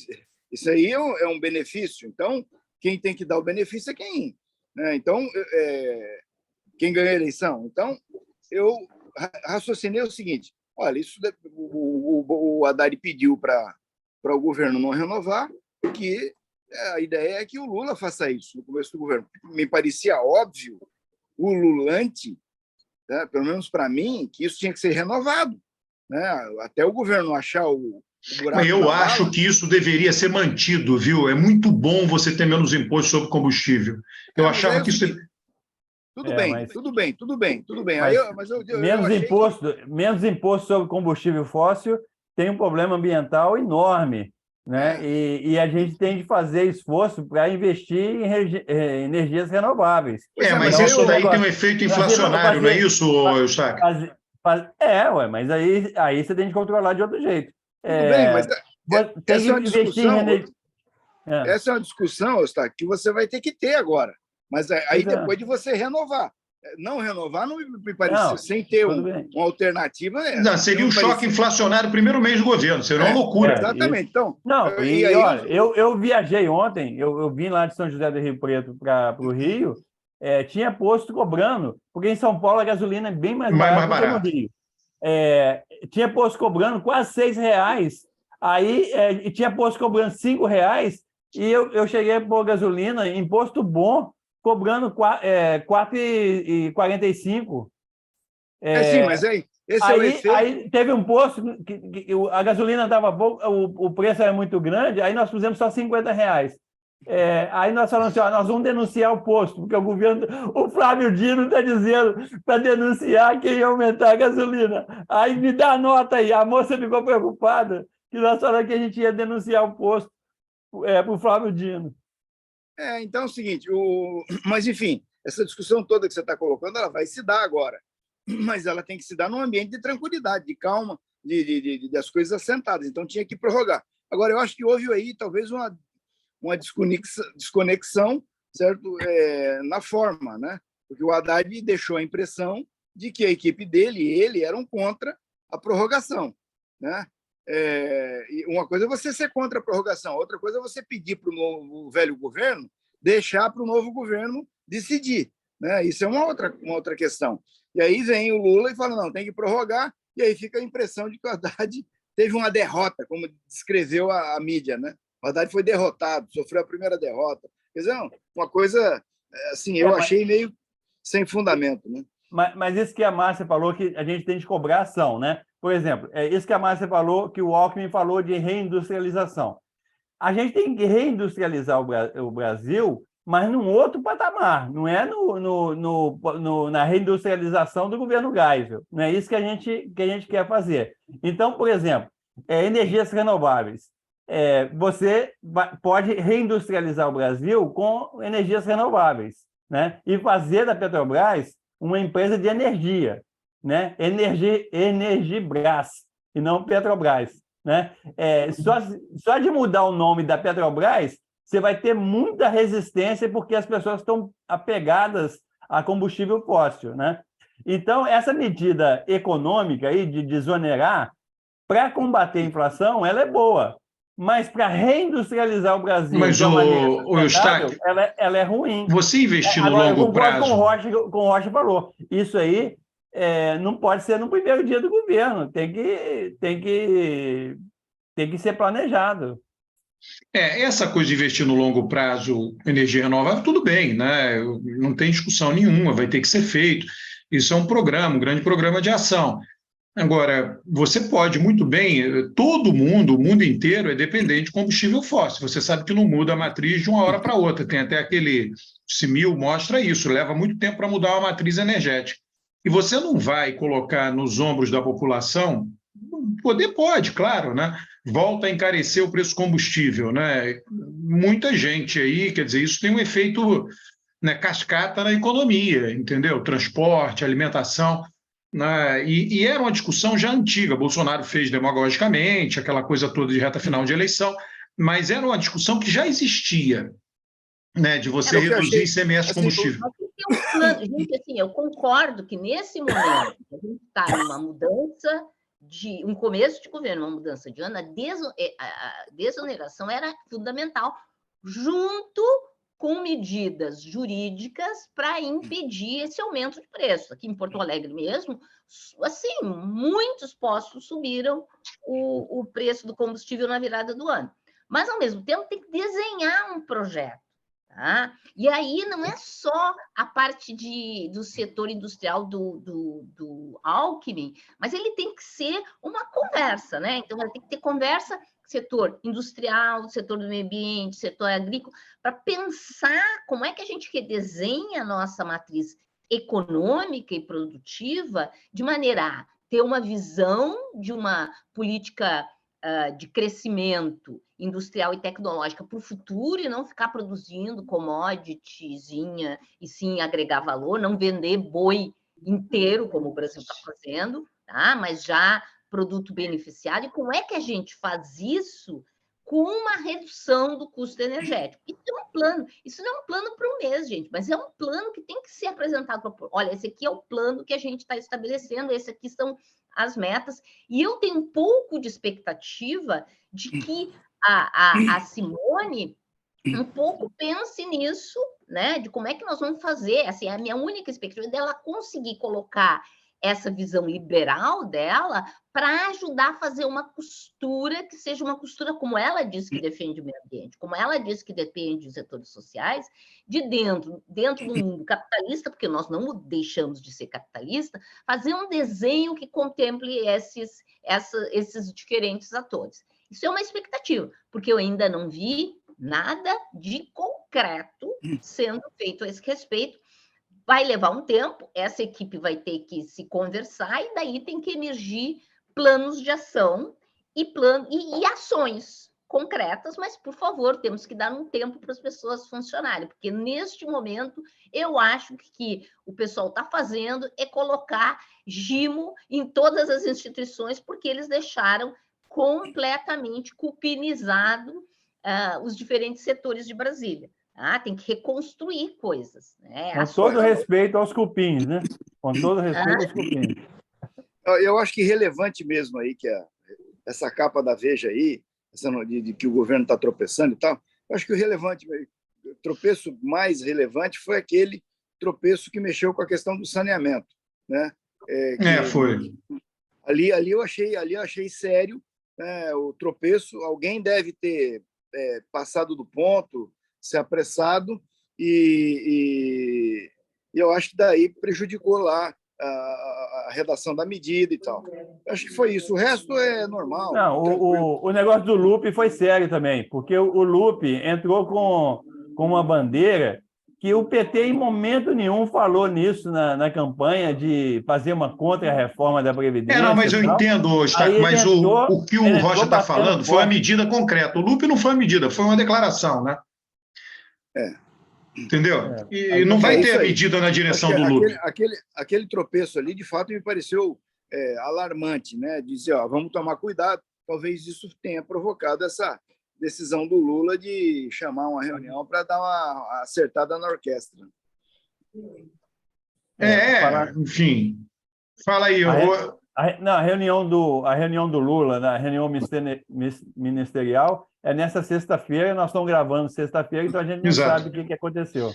Speaker 2: isso aí é um benefício. Então, quem tem que dar o benefício é quem, né? Então, quem ganha a eleição. Então, eu raciocinei o seguinte: olha, o Haddad pediu para o governo não renovar, que a ideia é que o Lula faça isso no começo do governo. Me parecia óbvio, ululante, né, pelo menos para mim, que isso tinha que ser renovado, né, até o governo achar o buraco.
Speaker 1: Mas eu acho que isso deveria ser mantido, viu? É muito bom você ter menos imposto sobre combustível. Eu achava que isso...
Speaker 2: Tudo bem.
Speaker 3: Menos imposto sobre combustível fóssil tem um problema ambiental enorme, né? E a gente tem de fazer esforço para investir em energias renováveis.
Speaker 1: Mas isso daí tem um efeito inflacionário, não é isso, Eustáquio?
Speaker 3: Mas aí você tem de controlar de outro jeito.
Speaker 2: Tudo bem, mas
Speaker 3: tem que investir em energia.
Speaker 2: Essa é uma discussão, Eustáquio, que você vai ter que ter agora. Mas aí depois de você renovar. Não renovar não me parecia, sem ter uma alternativa.
Speaker 1: Seria um choque inflacionário no primeiro mês do governo, seria uma loucura.
Speaker 2: Exatamente. Então,
Speaker 3: olha, eu viajei ontem, eu vim lá de São José do Rio Preto para o Rio, tinha posto cobrando, porque em São Paulo a gasolina é bem mais barata do que no Rio. Tinha posto cobrando quase R$6, aí tinha posto cobrando R$5, e eu cheguei a pôr gasolina em posto bom, cobrando R$4,45.
Speaker 2: Sim, mas esse é o efeito.
Speaker 3: Aí teve um posto que a gasolina dava pouco, o preço era muito grande, aí nós pusemos só R$50. Aí nós falamos assim, nós vamos denunciar o posto, porque o Flávio Dino está dizendo para denunciar que ia aumentar a gasolina. Aí me dá a nota aí. A moça ficou preocupada que nós falamos que a gente ia denunciar o posto para o Flávio Dino.
Speaker 2: Então é o seguinte, mas, enfim, essa discussão toda que você está colocando, ela vai se dar agora, mas ela tem que se dar num ambiente de tranquilidade, de calma, das coisas assentadas. Então, tinha que prorrogar. Agora, eu acho que houve aí, talvez, uma desconexão, certo? Na forma, né? Porque o Haddad deixou a impressão de que a equipe dele e ele eram contra a prorrogação, né? Uma coisa é você ser contra a prorrogação, outra coisa é você pedir para o velho governo deixar para o novo governo decidir, né? Isso é uma outra questão. E aí vem o Lula e fala, não, tem que prorrogar, e aí fica a impressão de que o Haddad teve uma derrota, como descreveu a mídia, né? O Haddad foi derrotado, sofreu a primeira derrota. Quer dizer, uma coisa, assim, eu achei meio sem fundamento, né?
Speaker 3: Mas isso que a Márcia falou, que a gente tem de cobrar ação, né? Por exemplo, isso que a Márcia falou, que o Alckmin falou de reindustrialização. A gente tem que reindustrializar o Brasil, mas num outro patamar, não é na reindustrialização do governo Geisel. Não é isso que a gente quer fazer. Então, por exemplo, energias renováveis. Você pode reindustrializar o Brasil com energias renováveis, né? E fazer da Petrobras uma empresa de energia, né? Energibras, e não Petrobras, né? Só de mudar o nome da Petrobras, você vai ter muita resistência porque as pessoas estão apegadas a combustível fóssil, né? Então, essa medida econômica aí de desonerar, para combater a inflação, ela é boa, mas para reindustrializar o Brasil de uma maneira sustentável, ela é ruim.
Speaker 1: Você investir no longo prazo...
Speaker 3: Eu concordo com o Rocha falou. Isso aí não pode ser no primeiro dia do governo. Tem que ser planejado.
Speaker 1: Essa coisa de investir no longo prazo energia renovável, tudo bem, né? Não tem discussão nenhuma, vai ter que ser feito. Isso é um grande programa de ação. Agora, você pode muito bem, todo mundo, o mundo inteiro é dependente de combustível fóssil. Você sabe que não muda a matriz de uma hora para outra. Tem até aquele CIMIL, mostra isso, leva muito tempo para mudar uma matriz energética. E você não vai colocar nos ombros da população, pode, claro, né? Volta a encarecer o preço do combustível, né? Muita gente aí, quer dizer, isso tem um efeito, né, cascata na economia, entendeu? Transporte, alimentação... E era uma discussão já antiga, Bolsonaro fez demagogicamente, aquela coisa toda de reta final de eleição, mas era uma discussão que já existia, né, de você reduzir ICMS de combustível.
Speaker 4: Gente, assim, eu concordo que nesse momento a gente está numa mudança de um começo de governo, uma mudança de ano, a desoneração era fundamental, junto com medidas jurídicas para impedir esse aumento de preço. Aqui em Porto Alegre mesmo, assim, muitos postos subiram o preço do combustível na virada do ano. Mas, ao mesmo tempo, tem que desenhar um projeto. Tá? E aí não é só a parte do setor industrial do Alckmin, mas ele tem que ser uma conversa, né? Então, vai ter que ter conversa setor industrial, setor do meio ambiente, setor agrícola, para pensar como é que a gente redesenha a nossa matriz econômica e produtiva de maneira a ter uma visão de uma política de crescimento industrial e tecnológica para o futuro e não ficar produzindo commoditiezinha e sim agregar valor, não vender boi inteiro, como o Brasil está fazendo, tá? Mas já produto beneficiado. E como é que a gente faz isso com uma redução do custo energético? Isso é um plano. Isso não é um plano para um mês, gente, mas é um plano que tem que ser apresentado. Olha, esse aqui é o plano que a gente está estabelecendo, esse aqui são as metas. E eu tenho um pouco de expectativa de que a Simone um pouco pense nisso, né? De como é que nós vamos fazer. Assim, a minha única expectativa é dela conseguir colocar essa visão liberal dela para ajudar a fazer uma costura que seja uma costura como ela diz que defende o meio ambiente, como ela diz que defende os setores sociais, de dentro do mundo capitalista, porque nós não deixamos de ser capitalista, fazer um desenho que contemple esses diferentes atores. Isso é uma expectativa, porque eu ainda não vi nada de concreto sendo feito a esse respeito. Vai levar um tempo, essa equipe vai ter que se conversar e daí tem que emergir planos de ação e ações concretas, mas, por favor, temos que dar um tempo para as pessoas funcionarem, porque neste momento eu acho que o pessoal está fazendo é colocar gimo em todas as instituições, porque eles deixaram completamente cupinizado os diferentes setores de Brasília. Tem que reconstruir coisas. Né?
Speaker 3: Com todo respeito aos cupins, né? Com todo respeito aos cupins.
Speaker 2: Eu acho que relevante mesmo aí, que essa capa da Veja aí, essa de que o governo está tropeçando e tal, eu acho que o tropeço mais relevante foi aquele tropeço que mexeu com a questão do saneamento. Né?
Speaker 1: Foi.
Speaker 2: Ali eu achei sério, né, o tropeço. Alguém deve ter passado do ponto, se apressado, e eu acho que daí prejudicou lá a redação da medida e tal. Eu acho que foi isso. O resto é normal.
Speaker 3: Não, o negócio do Lupe foi sério também, porque o Lupe entrou com uma bandeira que o PT em momento nenhum falou nisso na campanha de fazer uma contra-reforma da Previdência.
Speaker 1: Não, mas eu entendo, Staco, mas o que o Rocha está falando foi uma medida concreta. O Lupe não foi uma medida, foi uma declaração, né? Entendeu? E não vai ter a medida na direção do Lupe.
Speaker 2: Aquele tropeço ali, de fato, me pareceu alarmante, né? Dizer, vamos tomar cuidado. Talvez isso tenha provocado essa decisão do Lula de chamar uma reunião para dar uma acertada na orquestra.
Speaker 1: Enfim. Fala aí.
Speaker 3: A reunião do Lula, na reunião ministerial, é nessa sexta-feira. Nós estamos gravando sexta-feira, então a gente não sabe o que aconteceu.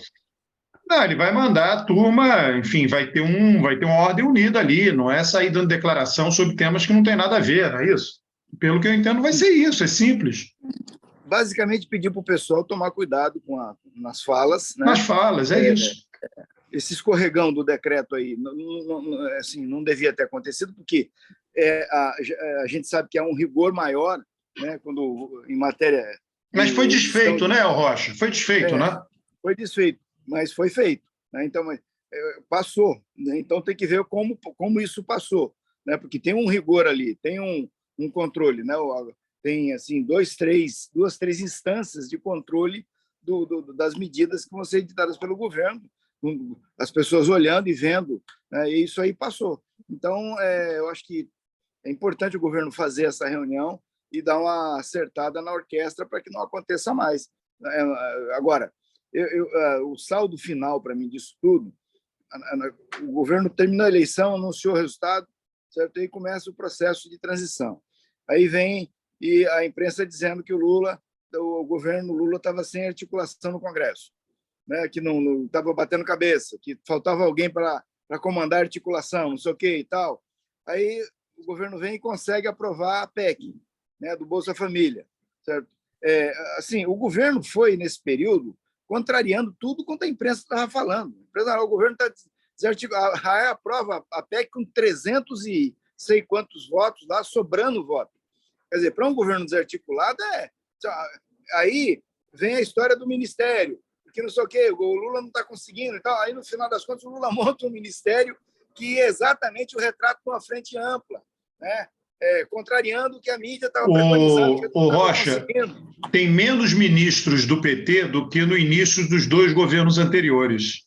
Speaker 1: Não, ele vai mandar a turma, enfim, vai ter uma ordem unida ali, não é sair dando declaração sobre temas que não tem nada a ver, não é isso? Pelo que eu entendo, vai ser isso, é simples.
Speaker 2: Basicamente, pedir para o pessoal tomar cuidado nas falas. Né?
Speaker 1: Nas falas, é isso.
Speaker 2: Esse escorregão do decreto aí não devia ter acontecido, porque a gente sabe que há um rigor maior, né, quando em matéria...
Speaker 1: Mas foi desfeito, né, Rocha? Foi desfeito, né?
Speaker 2: Foi desfeito, mas foi feito. Né? Então, passou. Né? Então, tem que ver como isso passou. Né? Porque tem um rigor ali, tem um controle. Né? Tem assim, duas, três instâncias de controle das medidas que vão ser editadas pelo governo, as pessoas olhando e vendo, né? E isso aí passou. Então, eu acho que é importante o governo fazer essa reunião e dar uma acertada na orquestra para que não aconteça mais. Agora, o saldo final, para mim, disso tudo, o governo terminou a eleição, anunciou o resultado, certo? Aí começa o processo de transição. Aí vem a imprensa dizendo que o governo Lula estava sem articulação no Congresso. né, que não estava batendo cabeça, que faltava alguém para comandar a articulação, não sei o quê e tal. Aí o governo vem e consegue aprovar a PEC, né, do Bolsa Família, certo? Assim, o governo foi, nesse período, contrariando tudo quanto a imprensa estava falando. O governo está desarticulado. A aprova a PEC com 300 e sei quantos votos lá, sobrando voto. Quer dizer, para um governo desarticulado, aí vem a história do ministério, que não sei o quê, o Lula não está conseguindo e tal. Aí, no final das contas, o Lula monta um ministério que é exatamente o retrato de uma frente ampla, né? Contrariando o que a mídia estava preconizando.
Speaker 1: O Rocha, tem menos ministros do PT do que no início dos dois governos anteriores.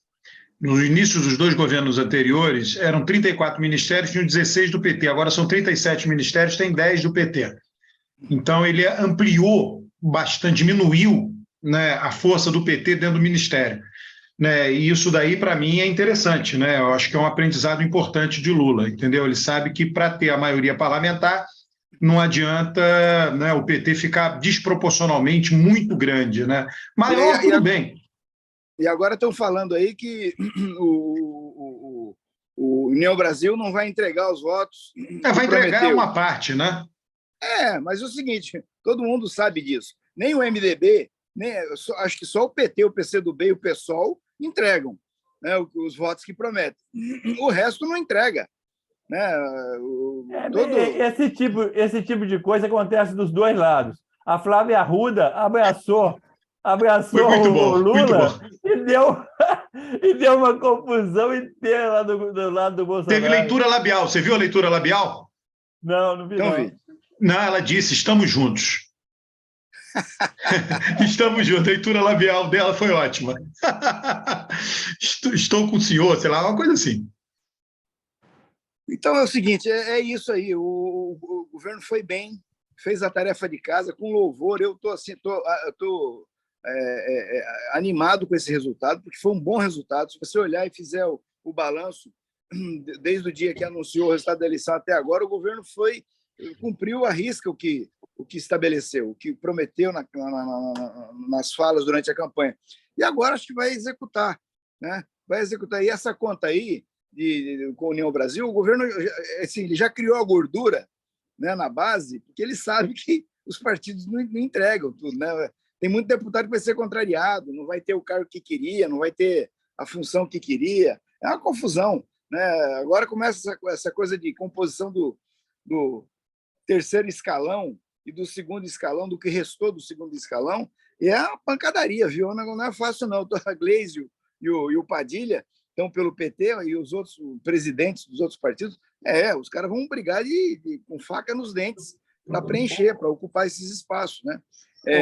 Speaker 1: No início dos dois governos anteriores, eram 34 ministérios, tinham 16 do PT. Agora são 37 ministérios, tem 10 do PT. Então, ele ampliou bastante, diminuiu, né, a força do PT dentro do ministério. Né, e isso daí, para mim, é interessante. Né? Eu acho que é um aprendizado importante de Lula, entendeu? Ele sabe que, para ter a maioria parlamentar, não adianta, né, o PT ficar desproporcionalmente muito grande. Né? Maior, tudo bem.
Speaker 2: E agora estão falando aí que o União Brasil não vai entregar os votos.
Speaker 1: Vai entregar uma parte, né?
Speaker 2: Mas é o seguinte, todo mundo sabe disso. Nem o MDB, acho que só o PT, o PCdoB e o PSOL entregam, né, os votos que prometem. O resto não entrega. Né?
Speaker 3: Esse tipo de coisa acontece dos dois lados. A Flávia Arruda abraçou o Lula e deu uma confusão inteira lá do lado do Bolsonaro.
Speaker 1: Teve leitura labial. Você viu a leitura labial?
Speaker 3: Não vi.
Speaker 1: Não, ela disse, estamos juntos. Estamos juntos. A leitura labial dela foi ótima. Estou com o senhor, sei lá, uma coisa assim.
Speaker 2: Então é o seguinte, é isso aí. O governo foi bem, fez a tarefa de casa com louvor. Eu estou animado com esse resultado, porque foi um bom resultado. Se você olhar e fizer o balanço, desde o dia que anunciou o resultado da eleição até agora, o governo cumpriu à risca o que estabeleceu, o que prometeu nas falas durante a campanha. E agora acho que vai executar. Né? Vai executar. E essa conta aí, com a União Brasil, o governo assim, ele já criou a gordura, né, na base, porque ele sabe que os partidos não entregam tudo. Né? Tem muito deputado que vai ser contrariado, não vai ter o cargo que queria, não vai ter a função que queria. É uma confusão. Né? Agora começa essa coisa de composição do terceiro escalão e do segundo escalão, do que restou do segundo escalão, e é uma pancadaria, viu? Não é fácil, não. A Gleisi e o Padilha estão pelo PT e os outros presidentes dos outros partidos, os caras vão brigar com faca nos dentes para preencher, para ocupar esses espaços. Né?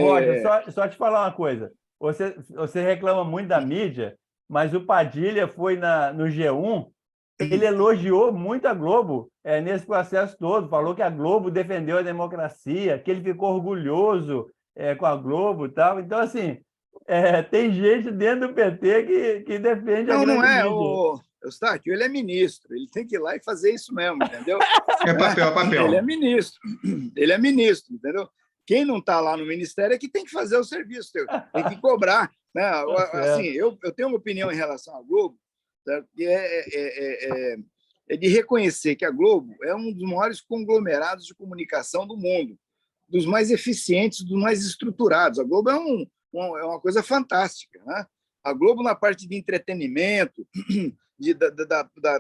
Speaker 3: Roger, só te falar uma coisa. Você reclama muito da mídia, mas o Padilha foi no G1, ele elogiou muito a Globo nesse processo todo, falou que a Globo defendeu a democracia, que ele ficou orgulhoso com a Globo e tal. Então, assim, tem gente dentro do PT que defende a grande mídia.
Speaker 2: Eustáquio, ele é ministro, ele tem que ir lá e fazer isso mesmo, entendeu?
Speaker 1: É papel.
Speaker 2: Ele é ministro, entendeu? Quem não está lá no ministério é que tem que fazer o serviço, tem que cobrar. Né? Assim, eu tenho uma opinião em relação à Globo, que é de reconhecer que a Globo é um dos maiores conglomerados de comunicação do mundo, dos mais eficientes, dos mais estruturados. A Globo é uma coisa fantástica. Né? A Globo, na parte de entretenimento,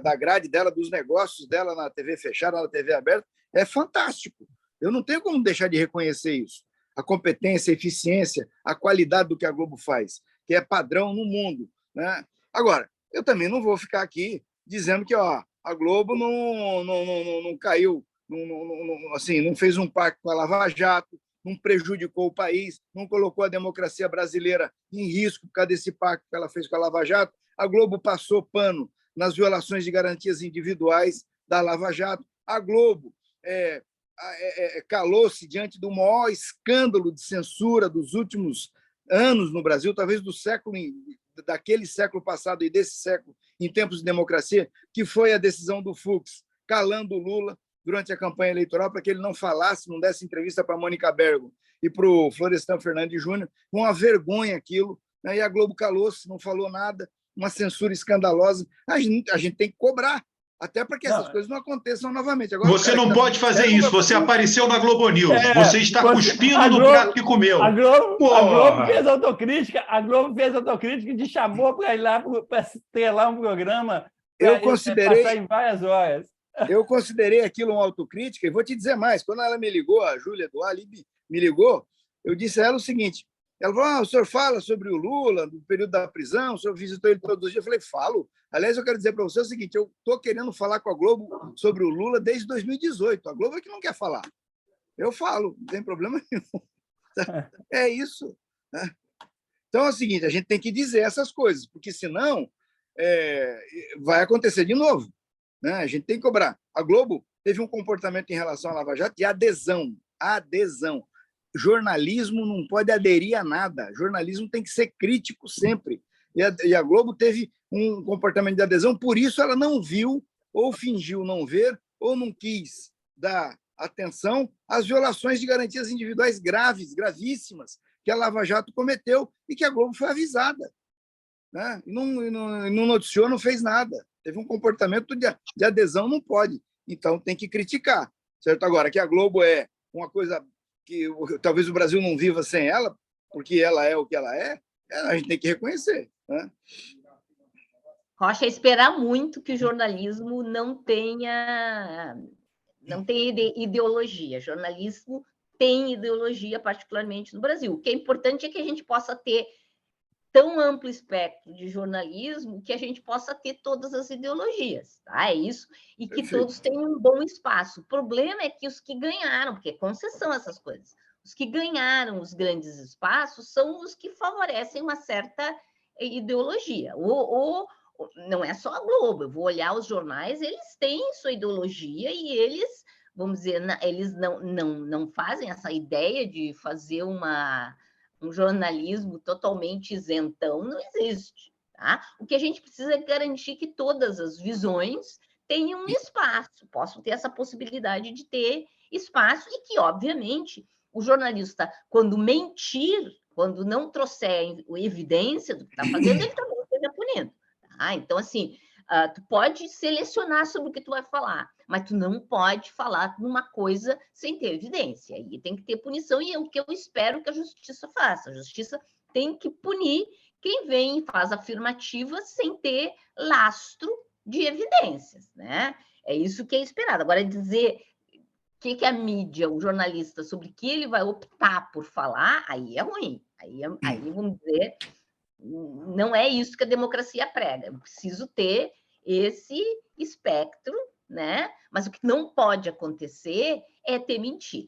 Speaker 2: da grade dela, dos negócios dela na TV fechada, na TV aberta, é fantástico. Eu não tenho como deixar de reconhecer isso. A competência, a eficiência, a qualidade do que a Globo faz, que é padrão no mundo. Né? Agora, eu também não vou ficar aqui dizendo que a Globo não caiu, não fez um pacto com a Lava Jato, não prejudicou o país, não colocou a democracia brasileira em risco por causa desse pacto que ela fez com a Lava Jato. A Globo passou pano nas violações de garantias individuais da Lava Jato. A Globo calou-se diante do maior escândalo de censura dos últimos anos no Brasil, talvez daquele século passado e desse século, em tempos de democracia, que foi a decisão do Fux, calando o Lula durante a campanha eleitoral para que ele não falasse, não desse entrevista para a Mônica Bergo e para o Florestan Fernandes Júnior. Uma vergonha aquilo, né? E a Globo calou-se, não falou nada, uma censura escandalosa. A gente tem que cobrar, até para que essas coisas não aconteçam novamente. Agora,
Speaker 1: você não pode fazer isso, você apareceu na Globo News, você está cuspindo no prato que comeu.
Speaker 3: A Globo fez autocrítica, e te chamou para ir lá para estrelar um programa, passar em várias horas.
Speaker 2: Eu considerei aquilo uma autocrítica, e vou te dizer mais, quando ela me ligou, a Júlia do Ali me ligou, eu disse a ela o seguinte, ela falou, o senhor fala sobre o Lula, no período da prisão, o senhor visitou ele todos os dias. Eu falei, falo. Aliás, eu quero dizer para você o seguinte, eu estou querendo falar com a Globo sobre o Lula desde 2018. A Globo é que não quer falar. Eu falo, não tem problema nenhum. É isso. Né? Então é o seguinte, a gente tem que dizer essas coisas, porque senão vai acontecer de novo. Né? A gente tem que cobrar. A Globo teve um comportamento em relação à Lava Jato de adesão. Jornalismo não pode aderir a nada. Jornalismo tem que ser crítico sempre. E a Globo teve um comportamento de adesão, por isso ela não viu, ou fingiu não ver, ou não quis dar atenção às violações de garantias individuais gravíssimas, que a Lava Jato cometeu e que a Globo foi avisada. Né? E não noticiou, não fez nada. Teve um comportamento de adesão, não pode. Então, tem que criticar. Certo? Agora, que a Globo é uma coisa que talvez o Brasil não viva sem ela, porque ela é o que ela é, a gente tem que reconhecer. Né?
Speaker 4: Rocha, esperar muito que o jornalismo não tenha ideologia. Jornalismo tem ideologia, particularmente no Brasil. O que é importante é que a gente possa ter tão amplo espectro de jornalismo que a gente possa ter todas as ideologias, tá? É isso, e que
Speaker 2: Perfeito.
Speaker 4: Todos tenham um bom espaço. O problema é que os que ganharam, porque é concessão essas coisas, os que ganharam os grandes espaços são os que favorecem uma certa ideologia. Não é só a Globo, eu vou olhar os jornais, eles têm sua ideologia e eles, vamos dizer, eles não fazem essa ideia de fazer um jornalismo totalmente isentão, não existe. Tá? O que a gente precisa é garantir que todas as visões tenham espaço, possam ter essa possibilidade de ter espaço e que, obviamente, o jornalista, quando mentir, quando não trouxer evidência do que está fazendo, ele também seja punido. Tá? Então, assim, tu pode selecionar sobre o que tu vai falar, mas tu não pode falar numa coisa sem ter evidência. E tem que ter punição, e é o que eu espero que a justiça faça. A justiça tem que punir quem vem e faz afirmativas sem ter lastro de evidências, né? É isso que é esperado. Agora, dizer o que a mídia, o jornalista, sobre que ele vai optar por falar, aí é ruim. Aí vamos dizer, não é isso que a democracia prega. Eu preciso ter esse espectro, né? Mas o que não pode acontecer é ter mentira.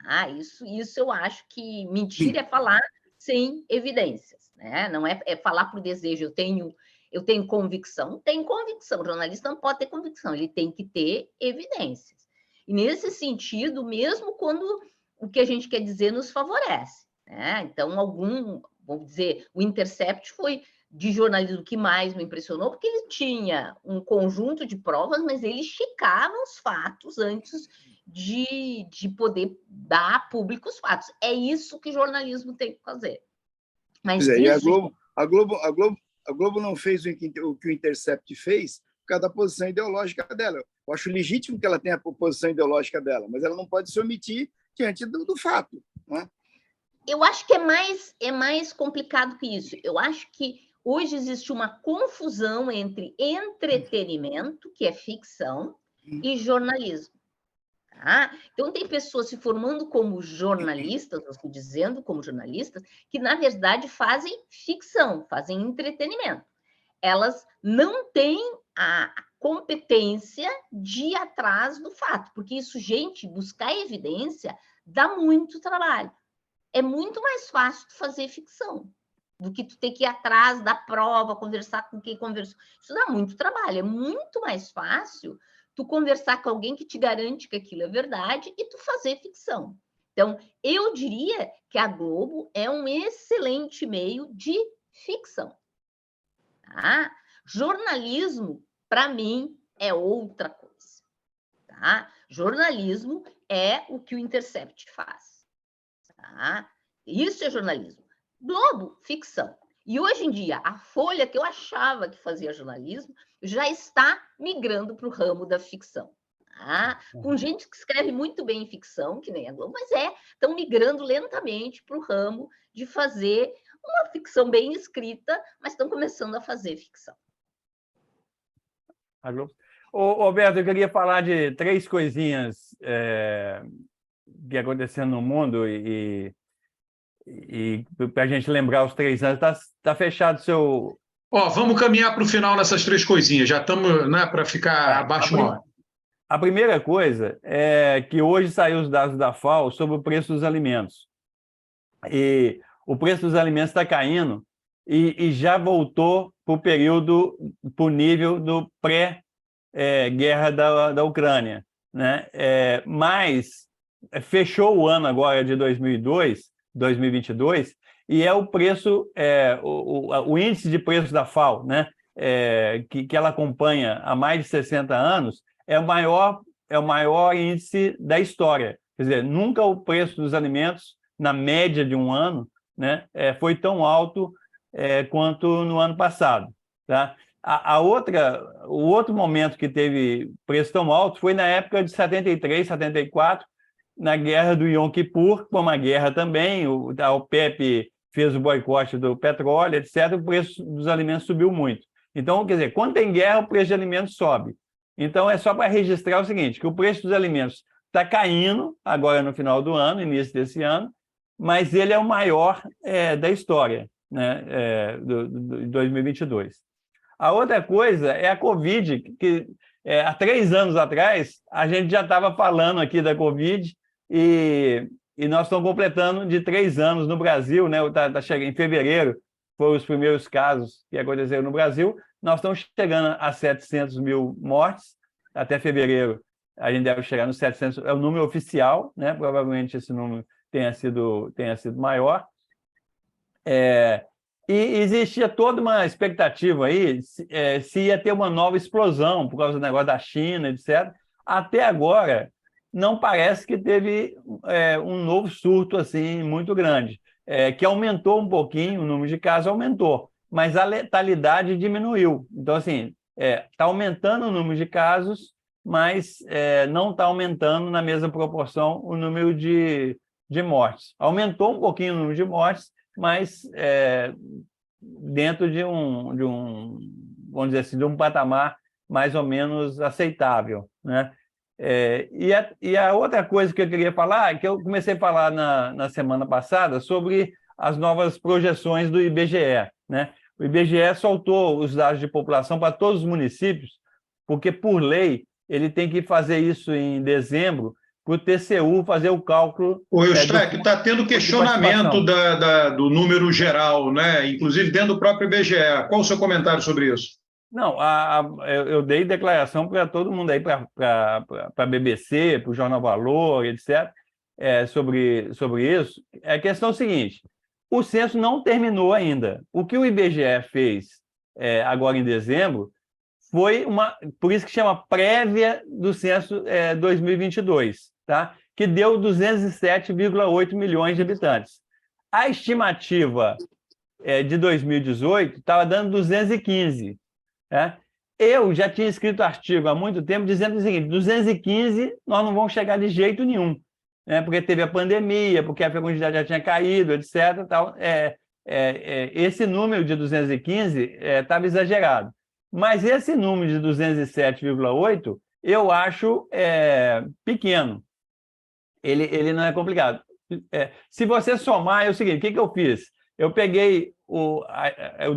Speaker 4: Tá? Isso eu acho que mentira é falar sem evidências, né? Não é falar por desejo. Eu tenho convicção. Tem convicção. O jornalista não pode ter convicção, ele tem que ter evidências. E nesse sentido, mesmo quando o que a gente quer dizer nos favorece, né? Então, vamos dizer, o Intercept foi de jornalismo que mais me impressionou, porque ele tinha um conjunto de provas, mas ele checava os fatos antes de poder dar a público os fatos. É isso que o jornalismo tem que fazer. Mas
Speaker 2: a Globo não fez o que o Intercept fez por causa da posição ideológica dela. Eu acho legítimo que ela tenha a posição ideológica dela, mas ela não pode se omitir diante do fato. Não é?
Speaker 4: Eu acho que é mais complicado que isso. Eu acho que hoje existe uma confusão entre entretenimento, que é ficção, e jornalismo. Tá? Então, tem pessoas se formando como jornalistas, ou se dizendo como jornalistas, que, na verdade, fazem ficção, fazem entretenimento. Elas não têm a competência de ir atrás do fato, porque isso, gente, buscar evidência dá muito trabalho. É muito mais fácil tu fazer ficção do que tu ter que ir atrás da prova, conversar com quem conversou. Isso dá muito trabalho. É muito mais fácil tu conversar com alguém que te garante que aquilo é verdade e tu fazer ficção. Então, eu diria que a Globo é um excelente meio de ficção. Tá? Jornalismo, para mim, é outra coisa. Tá? Jornalismo é o que o Intercept faz. Tá? Isso é jornalismo. Globo, ficção. E hoje em dia, a Folha, que eu achava que fazia jornalismo, já está migrando para o ramo da ficção. Tá? Com gente que escreve muito bem em ficção, que nem a Globo, mas estão migrando lentamente para o ramo de fazer uma ficção bem escrita, mas estão começando a fazer ficção.
Speaker 3: Ô, Roberto, eu queria falar de 3 coisinhas que aconteceram no mundo e para a gente lembrar os 3 anos. Tá fechado o seu...
Speaker 1: Vamos caminhar para o final nessas 3 coisinhas. Já estamos, né, para ficar abaixo de 1 hora.
Speaker 3: A primeira coisa é que hoje saiu os dados da FAO sobre o preço dos alimentos. E o preço dos alimentos está caindo e já voltou para o nível do pré-guerra da Ucrânia, né? Mas fechou o ano agora de 2022, e é o preço, o índice de preço da FAO, né? Que ela acompanha há mais de 60 anos, é o maior índice da história. Quer dizer, nunca o preço dos alimentos, na média de um ano, né, foi tão alto quanto no ano passado. Tá? O outro momento que teve preço tão alto foi na época de 73, 74, na guerra do Yom Kippur, foi uma guerra também, a OPEP fez o boicote do petróleo, etc., o preço dos alimentos subiu muito. Então, quer dizer, quando tem guerra, o preço de alimentos sobe. Então, é só para registrar o seguinte, que o preço dos alimentos está caindo agora no final do ano, início desse ano, mas ele é o maior da história, né, de 2022. A outra coisa é a Covid, que há 3 anos atrás a gente já estava falando aqui da Covid e nós estamos completando de 3 anos no Brasil, né? Tá chegando em fevereiro, foram os primeiros casos que aconteceram no Brasil. Nós estamos chegando a 700 mil mortes, até fevereiro a gente deve chegar nos 700, é o número oficial, né? Provavelmente esse número tenha sido maior. E existia toda uma expectativa aí se ia ter uma nova explosão por causa do negócio da China, etc. Até agora, não parece que teve um novo surto assim, muito grande, que aumentou um pouquinho, o número de casos aumentou, mas a letalidade diminuiu. Então, assim, está aumentando o número de casos, mas não está aumentando na mesma proporção o número de mortes. Aumentou um pouquinho o número de mortes, mas dentro de um, vamos dizer assim, de um patamar mais ou menos aceitável, né? E a outra coisa que eu queria falar, que eu comecei a falar na semana passada, sobre as novas projeções do IBGE, né? O IBGE soltou os dados de população para todos os municípios, porque, por lei, ele tem que fazer isso em dezembro, para o TCU fazer o cálculo...
Speaker 1: O Eustáquio, está tendo questionamento do número geral, né? Inclusive dentro do próprio IBGE. Qual o seu comentário sobre isso?
Speaker 3: Não, eu dei declaração para todo mundo aí, para a BBC, para o Jornal Valor, etc., sobre isso. A questão é a seguinte, o censo não terminou ainda. O que o IBGE fez agora em dezembro foi por isso que chama prévia do censo 2022, tá? Que deu 207,8 milhões de habitantes. A estimativa de 2018 estava dando 215. Eu já tinha escrito artigo há muito tempo dizendo o seguinte, 215 nós não vamos chegar de jeito nenhum, né? Porque teve a pandemia, porque a fecundidade já tinha caído, etc. Tal. Esse número de 215 estava exagerado. Mas esse número de 207,8 eu acho pequeno. Ele não é complicado. Se você somar, é o seguinte, o que eu fiz? Eu peguei o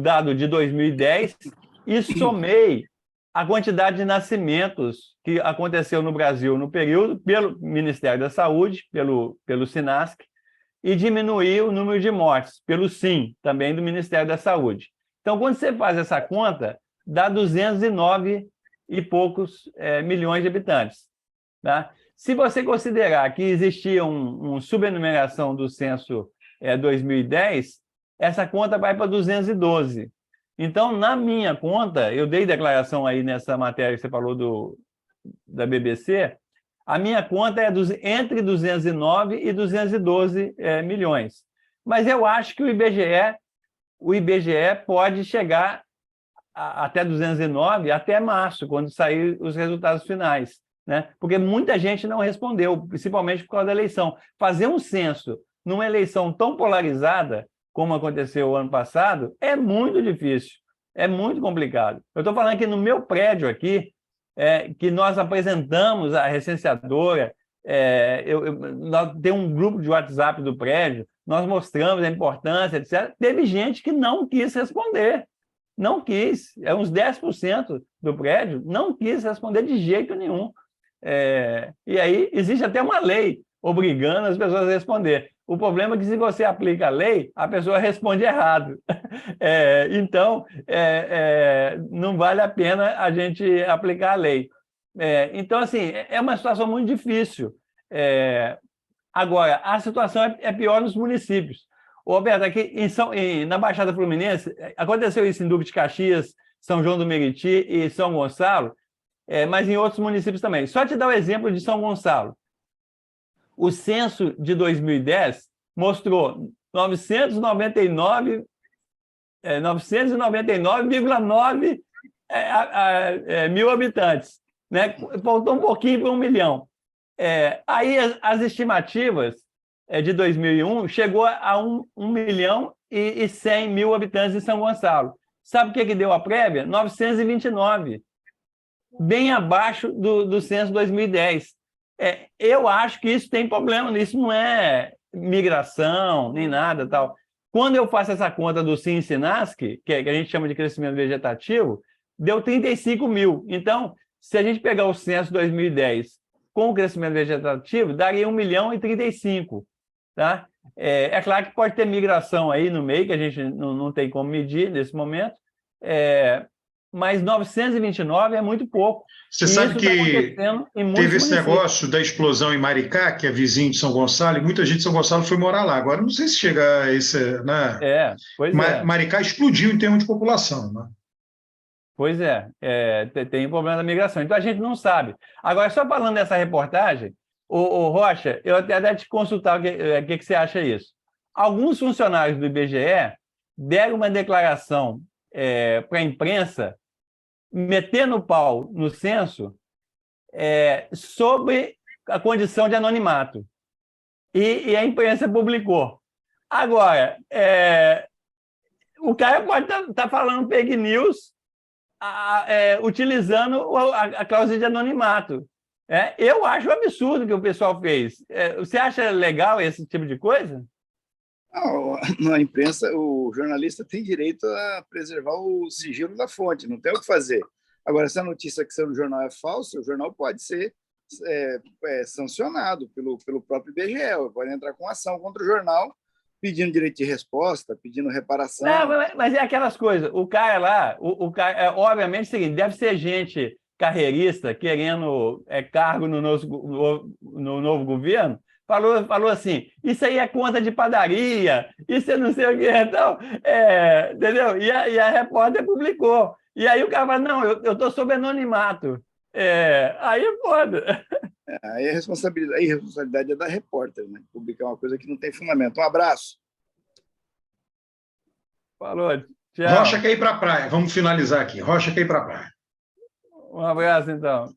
Speaker 3: dado de 2010 e somei a quantidade de nascimentos que aconteceu no Brasil no período pelo Ministério da Saúde, pelo SINASC, e diminuí o número de mortes pelo SIM, também do Ministério da Saúde. Então, quando você faz essa conta, dá 209 e poucos milhões de habitantes. Tá? Se você considerar que existia uma subnumeração do censo 2010, essa conta vai para 212. Então, na minha conta, eu dei declaração aí nessa matéria que você falou da BBC, a minha conta é entre 209 e 212 milhões. Mas eu acho que o IBGE o IBGE pode chegar até 209, até março, quando sair os resultados finais, né? Porque muita gente não respondeu, principalmente por causa da eleição. Fazer um censo numa eleição tão polarizada, como aconteceu o ano passado, é muito difícil, é muito complicado. Eu estou falando que no meu prédio aqui, que nós apresentamos a recenseadora, nós temos um grupo de WhatsApp do prédio, nós mostramos a importância, etc. Teve gente que não quis responder. Não quis. Uns 10% do prédio não quis responder de jeito nenhum. E aí existe até uma lei obrigando as pessoas a responder. O problema é que, se você aplica a lei, a pessoa responde errado. Então, não vale a pena a gente aplicar a lei. Então, assim, é uma situação muito difícil. Agora, a situação é pior nos municípios. Roberto, aqui na Baixada Fluminense, aconteceu isso em Duque de Caxias, São João do Meriti e São Gonçalo, mas em outros municípios também. Só te dar o exemplo de São Gonçalo. O censo de 2010 mostrou 999,9 mil habitantes, né? Faltou um pouquinho para 1 milhão. Aí as estimativas de 2001 chegou a 1 milhão e 100 mil habitantes em São Gonçalo. Sabe o que deu a prévia? 929, bem abaixo do censo 2010. Eu acho que isso tem problema, isso não é migração, nem nada tal. Quando eu faço essa conta do Sim-Sinasc, que a gente chama de crescimento vegetativo, deu 35 mil. Então, se a gente pegar o censo 2010 com o crescimento vegetativo, daria 1 milhão e 35. Tá? É claro que pode ter migração aí no meio, que a gente não tem como medir nesse momento, mas 929 é muito pouco.
Speaker 1: Você sabe que teve esse
Speaker 3: municípios.
Speaker 1: negócio da explosão em Maricá, que é vizinho de São Gonçalo, e muita gente de São Gonçalo foi morar lá. Agora, não sei se chega a esse... Né? Maricá explodiu em termos de população. Né?
Speaker 3: Pois tem problema da migração. Então, a gente não sabe. Agora, só falando dessa reportagem, o Rocha, eu até te consultar o que você acha disso. Alguns funcionários do IBGE deram uma declaração para a imprensa, metendo o pau no censo, sobre a condição de anonimato. E a imprensa publicou. Agora, o cara pode estar falando fake news utilizando a cláusula de anonimato. Eu acho absurdo o que o pessoal fez. Você acha legal esse tipo de coisa?
Speaker 2: Não, na imprensa, o jornalista tem direito a preservar o sigilo da fonte, não tem o que fazer. Agora, se a notícia que saiu no jornal é falsa, o jornal pode ser sancionado pelo próprio IBGE, pode entrar com ação contra o jornal, pedindo direito de resposta, pedindo reparação.
Speaker 3: Não, mas é aquelas coisas. O cara lá, obviamente, é o seguinte, deve ser gente carreirista querendo cargo no novo governo, falou assim, isso aí é conta de padaria, isso é não sei o que, então, entendeu? E a repórter publicou. E aí o cara fala, não, eu estou sob anonimato. Aí é foda.
Speaker 2: Aí a responsabilidade é da repórter, né? Publicar uma coisa que não tem fundamento. Um abraço.
Speaker 3: Falou, tchau.
Speaker 1: Rocha quer ir para a praia. Vamos finalizar aqui. Rocha quer ir para a praia.
Speaker 3: Um abraço, então.